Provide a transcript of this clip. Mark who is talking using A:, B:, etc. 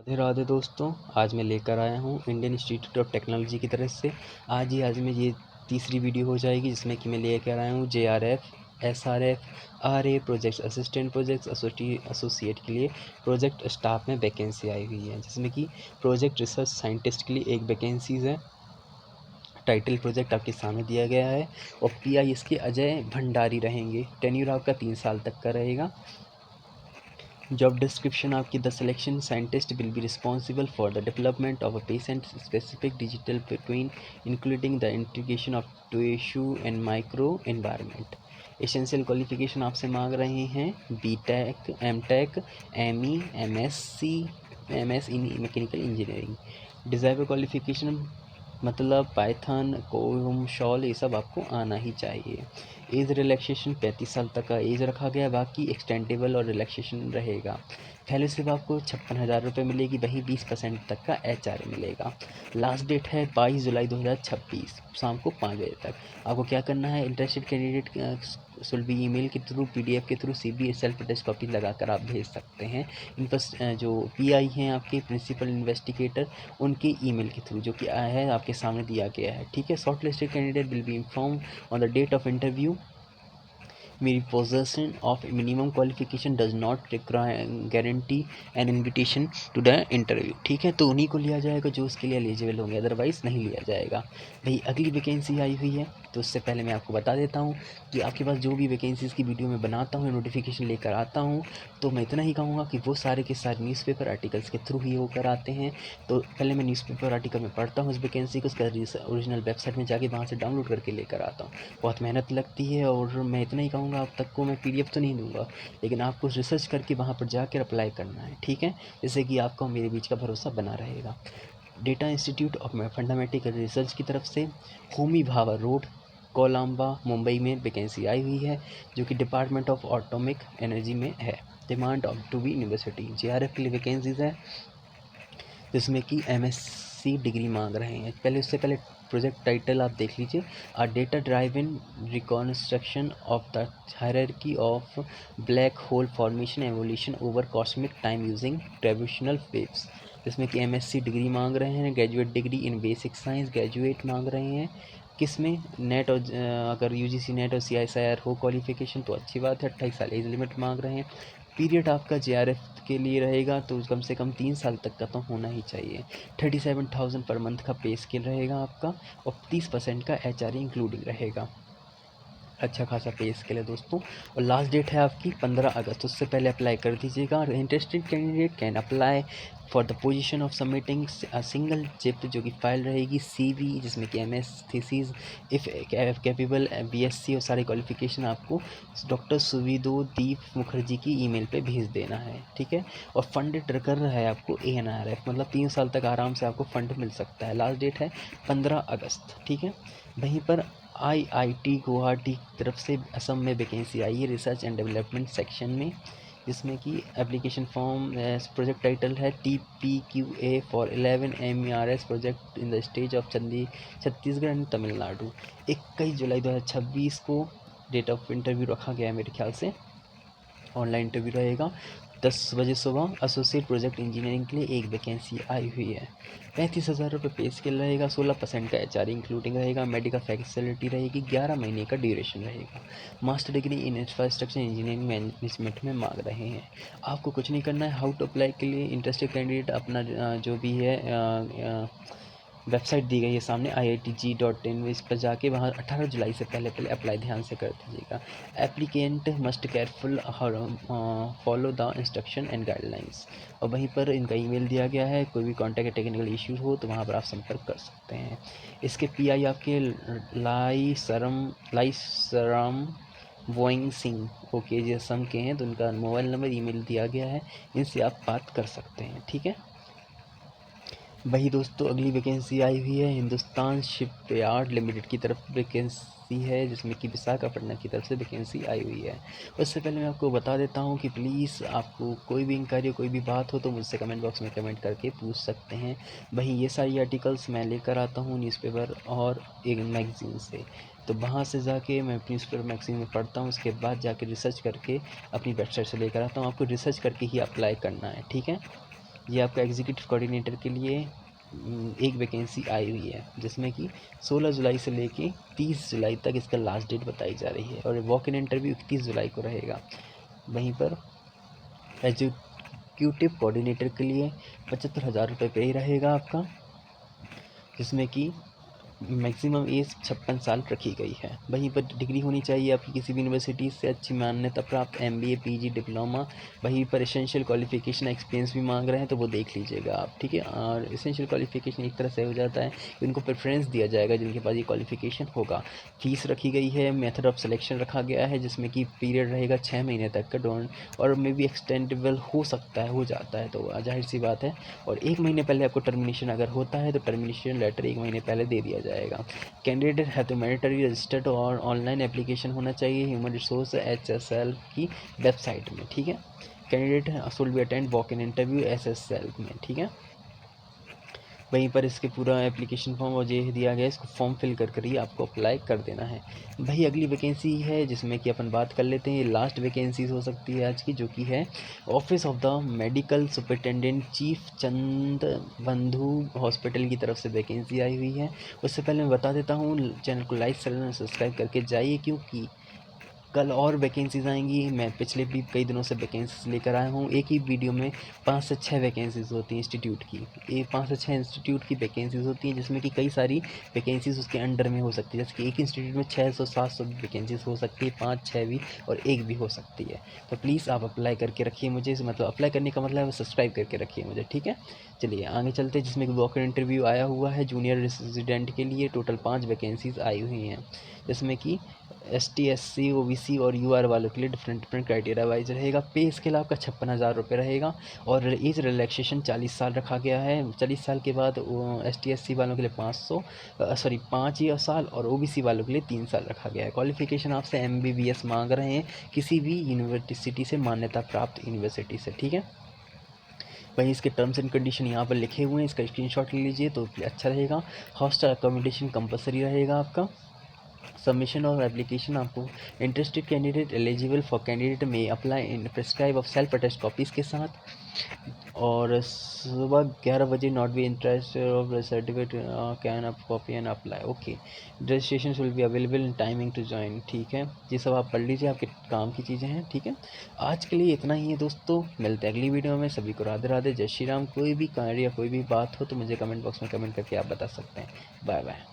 A: राधे राधे दोस्तों, आज मैं लेकर आया हूँ इंडियन इंस्टीट्यूट ऑफ टेक्नोलॉजी की तरफ से। आज में ये तीसरी वीडियो हो जाएगी जिसमें कि मैं लेकर आया हूँ JRF, SRF, RA projects assistant projects associate के लिए प्रोजेक्ट स्टाफ में वैकेंसी आई हुई है, जिसमें कि प्रोजेक्ट रिसर्च साइंटिस्ट के लिए एक वैकेंसीज़ है। टाइटल प्रोजेक्ट आपके सामने दिया गया है और PI इसके अजय भंडारी रहेंगे। टेन्यूर आपका 3 साल तक का रहेगा। जॉब डिस्क्रिप्शन आपकी the selection scientist will be responsible for the development of a patient specific digital twin including the integration of tissue and micro environment. Essential qualification आपसे मांग रहे हैं BTech, MTech, ME, MSc, MS इन mechanical engineering. Desirable qualification मतलब Python, कोम, shawl ये सब आपको आना ही चाहिए। एज रिलैक्सेशन 35 साल तक का एज रखा गया, बाकी एक्सटेंडेबल और रिलैक्सेशन रहेगा। फेलोशिप आपको 56,000 रुपये मिलेगी, वहीं 20% तक का HRA मिलेगा। लास्ट डेट है 22 जुलाई 2026 शाम को 5 बजे तक। आपको क्या करना है, interested candidate should be email के थ्रू, PDF के through CV self attest copy लगाकर आप भेज सकते हैं। इन पर जो PI हैं आपके प्रिंसिपल इन्वेस्टिगेटर, उनके ईमेल के थ्रू, जो कि है आपके सामने दिया गया है। ठीक है। Shortlisted candidate will be inform on the date of interview. Mere possession of minimum qualification does not guarantee an invitation to the interview. ठीक है, तो उन्हीं को लिया जाएगा जो उसके लिए एलिजिबल होंगे, अदरवाइज़ नहीं लिया जाएगा। भाई अगली वैकेंसी आई हुई है, तो उससे पहले मैं आपको बता देता हूँ कि आपके पास जो भी वैकेंसीज़ की वीडियो मैं बनाता हूँ, नोटिफिकेशन लेकर आता हूँ, तो मैं इतना ही कहूँगा कि वो सारे के सारे न्यूज़पेपर आर्टिकल्स के थ्रू ही होकर आते हैं। तो पहले मैं न्यूज़पेपर आर्टिकल में पढ़ता हूँ उस वैकेंसी को, उसका ओरिजिनल वेबसाइट में जाके वहाँ से डाउनलोड करके लेकर आता हूँ। बहुत मेहनत लगती है और मैं इतना ही कहूँगा, आप तक को मैं PDF तो नहीं दूंगा, लेकिन आपको रिसर्च करके वहाँ पर जाकर अप्लाई करना है। ठीक है, जिससे कि आपका मेरे बीच का भरोसा बना रहेगा। Data institute of fundamental research की तरफ से होमी भाभा रोड, कोलंबा, मुंबई में वैकेंसी आई हुई है, जो कि डिपार्टमेंट ऑफ एटॉमिक एनर्जी में है। Demand of to be university. JRF के लिए वैकेंसीज है, जिसमें कि MSc डिग्री मांग रहे हैं। उससे पहले प्रोजेक्ट टाइटल आप देख लीजिए, a data driven reconstruction of the hierarchy of black hole formation evolution over cosmic time using traditional waves. जिसमें कि MSc डिग्री मांग रहे हैं, graduate degree in basic science graduate मांग रहे हैं। किसमें, नेट और अगर UGC नेट और CSIR हो क्वालिफिकेशन तो अच्छी बात है। 28 साल एज लिमिट मांग रहे हैं। पीरियड आपका JRF के लिए रहेगा तो कम से कम 3 साल तक का तो होना ही चाहिए। 37,000 पर मंथ का पे स्केल रहेगा आपका और 30% का HRA इंक्लूडिंग रहेगा। अच्छा खासा पे स्केल है दोस्तों। और लास्ट डेट है आपकी 15 अगस्त, उससे पहले अप्लाई कर दीजिएगा। Interested candidate can apply for the position of submitting a single chip, जो कि फाइल रहेगी CV, जिसमें कि MS thesis if capable BSc और सारी क्वालिफिकेशन आपको डॉक्टर सुविदो दीप मुखर्जी की ईमेल पे भेज देना है। ठीक है, और फंड कर रहा है आपको ANRF, मतलब 3 साल तक आराम से आपको फंड मिल सकता है। लास्ट डेट है 15 अगस्त। ठीक है, वहीं पर IIT गुवाहाटी की तरफ से असम में वैकेंसी आई है रिसर्च एंड डेवलपमेंट सेक्शन में, जिसमें कि एप्लीकेशन फॉर्म प्रोजेक्ट टाइटल है TPQA for 11 MERS project in the stage of Chhattisgarh and Tamil Nadu. 21 जुलाई 2026 को डेट ऑफ इंटरव्यू रखा गया है, मेरे ख्याल से ऑनलाइन इंटरव्यू रहेगा 10 बजे सुबह। एसोसिएट प्रोजेक्ट इंजीनियरिंग के लिए एक वैकेंसी आई हुई है। 35,000 रुपये पे स्केल रहेगा, 16% का HRA इंक्लूडिंग रहेगा। मेडिकल फैसिलिटी रहेगी, 11 महीने का ड्यूरेशन रहेगा। Master degree in infrastructure engineering management में मांग रहे हैं। आपको कुछ नहीं करना है। हाउ टू अप्लाई के लिए इंटरेस्टेड कैंडिडेट अपना जो भी है वेबसाइट दी गई है सामने IITG.in, इस पर जाके वहाँ 18 जुलाई से पहले अप्लाई ध्यान से कर दीजिएगा। Applicant must careful follow the instruction and guidelines. और वहीं पर इनका ईमेल दिया गया है, कोई भी कॉन्टैक्ट टेक्निकल इश्यू हो तो वहाँ पर आप संपर्क कर सकते हैं। इसके PI आपके लाइसराम वोइंग सिंह ओके जी असम के हैं, तो उनका मोबाइल नंबर ईमेल दिया गया है, इनसे आप बात कर सकते हैं। ठीक है, वही दोस्तों अगली वैकेंसी आई हुई है हिंदुस्तान शिपयार्ड लिमिटेड की तरफ वैकेंसी है, जिसमें कि विशाखापट्टनम की तरफ से वैकेंसी आई हुई है। उससे पहले मैं आपको बता देता हूँ कि प्लीज़ आपको कोई भी इंक्वायरी कोई भी बात हो तो मुझसे कमेंट बॉक्स में कमेंट करके पूछ सकते हैं। वहीं ये सारी आर्टिकल्स मैं लेकर आता हूँ न्यूज़पेपर और एक मैगज़ीन से, तो वहाँ से जाके मैं न्यूज़पेपर मैगज़ीन में पढ़ता हूँ, उसके बाद जाके रिसर्च करके अपनी वेबसाइट से लेकर आता हूँ। आपको रिसर्च करके ही अप्लाई करना है। ठीक है, ये आपका एग्जीक्यूटिव कोऑर्डिनेटर के लिए एक वैकेंसी आई हुई है, जिसमें कि 16 जुलाई से लेके 30 जुलाई तक इसका लास्ट डेट बताई जा रही है, और वॉक इन इंटरव्यू 31 जुलाई को रहेगा। वहीं पर एग्जीक्यूटिव कोऑर्डिनेटर के लिए 75,000 रुपये पे ही रहेगा आपका, जिसमें कि मैक्सिमम एज 56 साल रखी गई है। वहीं पर डिग्री होनी चाहिए आपकी किसी भी यूनिवर्सिटी से अच्छी मान्यता प्राप्त, MBA PG डिप्लोमा। वहीं पर एसेंशियल क्वालिफिकेशन एक्सपीरियंस भी मांग रहे हैं तो वो देख लीजिएगा आप, ठीक है। और एसेंशियल क्वालिफिकेशन एक तरह से हो जाता है कि उनको प्रेफरेंस दिया जाएगा जिनके पास ये क्वालिफिकेशन होगा। फीस रखी गई है, मेथड ऑफ सिलेक्शन रखा गया है, जिसमें कि पीरियड रहेगा 6 महीने तक का, डोंट और मे बी एक्सटेंडेबल हो सकता है, हो जाता है तो जाहिर सी बात है। और 1 महीने पहले आपको टर्मिनेशन अगर होता है तो टर्मिनेशन लेटर 1 महीने पहले दे दिया जाएगा। कैंडिडेट है तो मैंडेटरी रजिस्टर्ड और ऑनलाइन एप्लीकेशन होना चाहिए ह्यूमन रिसोर्स HSL की वेबसाइट में, ठीक है। Candidate should be attend walk in interview SSL में, ठीक है। वहीं पर इसके पूरा एप्लीकेशन फॉर्म और ये दिया गया है, इसको फॉर्म फिल कर ही आपको अप्लाई कर देना है। भाई अगली वैकेंसी है जिसमें कि अपन बात कर लेते हैं, लास्ट वैकेंसीज हो सकती है आज की, जो कि है office of the medical superintendent chief Chand Bandhu hospital की तरफ से वैकेंसी आई हुई है। उससे पहले मैं बता देता हूँ, चैनल को लाइक सब्सक्राइब करके जाइए, क्योंकि कल और वैकेंसीज़ आएंगी। मैं पिछले भी कई दिनों से वैकेंसीज लेकर आया हूँ, एक ही वीडियो में 5 से 6 वैकेंसीज़ होती हैं इंस्टीट्यूट की, ये 5 से 6 इंस्टीट्यूट की वैकेंसीज़ होती हैं, जिसमें कि कई सारी वैकेंसीज़ उसके अंडर में हो सकती है। जैसे कि एक इंस्टीट्यूट में 600-700 वैकेंसीज़ हो सकती है, 5-6 भी और एक भी हो सकती है। तो प्लीज़ आप अप्लाई करके रखिए मुझे, मतलब अप्लाई करने का मतलब है सब्सक्राइब करके रखिए मुझे, ठीक है। चलिए आगे चलते हैं, जिसमें कि वॉक इन इंटरव्यू आया हुआ है जूनियर रेजिडेंट के लिए। टोटल 5 वैकेंसीज़ आई हुई हैं, जिसमें कि ST SC OBC और UR वालों के लिए डिफरेंट क्राइटेरिया वाइज रहेगा। पे इसके लिए आपका 56,000 रुपये रहेगा, और एज रिलैक्सेशन 40 साल रखा गया है। 40 साल के बाद ST SC वालों के लिए 5 साल, और OBC वालों के लिए 3 साल रखा गया है। क्वालिफिकेशन आपसे MBBS मांग रहे हैं किसी भी यूनिवर्सिटी से, मान्यता प्राप्त यूनिवर्सिटी से, ठीक है। वहीं इसके टर्म्स एंड कंडीशन यहाँ पर लिखे हुए हैं, इसका स्क्रीनशॉट ले लीजिए तो अच्छा रहेगा। हॉस्टल अकोमोडेशन कंपलसरी रहेगा आपका। सबमिशन और एप्लीकेशन आपको interested candidate eligible for candidate में apply in prescribe of self attest copies के साथ, और सुबह 11 बजे not be interested of certificate can up copy and apply, okay. Registration will be available in timing to join, ठीक है। ये सब आप पढ़ लीजिए, आपके काम की चीज़ें हैं, ठीक है। आज के लिए इतना ही है दोस्तों, मिलते हैं अगली वीडियो में। सभी को राधे राधे, जय श्री राम। कोई भी कार्य या कोई भी बात हो तो मुझे कमेंट बॉक्स में कमेंट करके आप बता सकते हैं। Bye bye.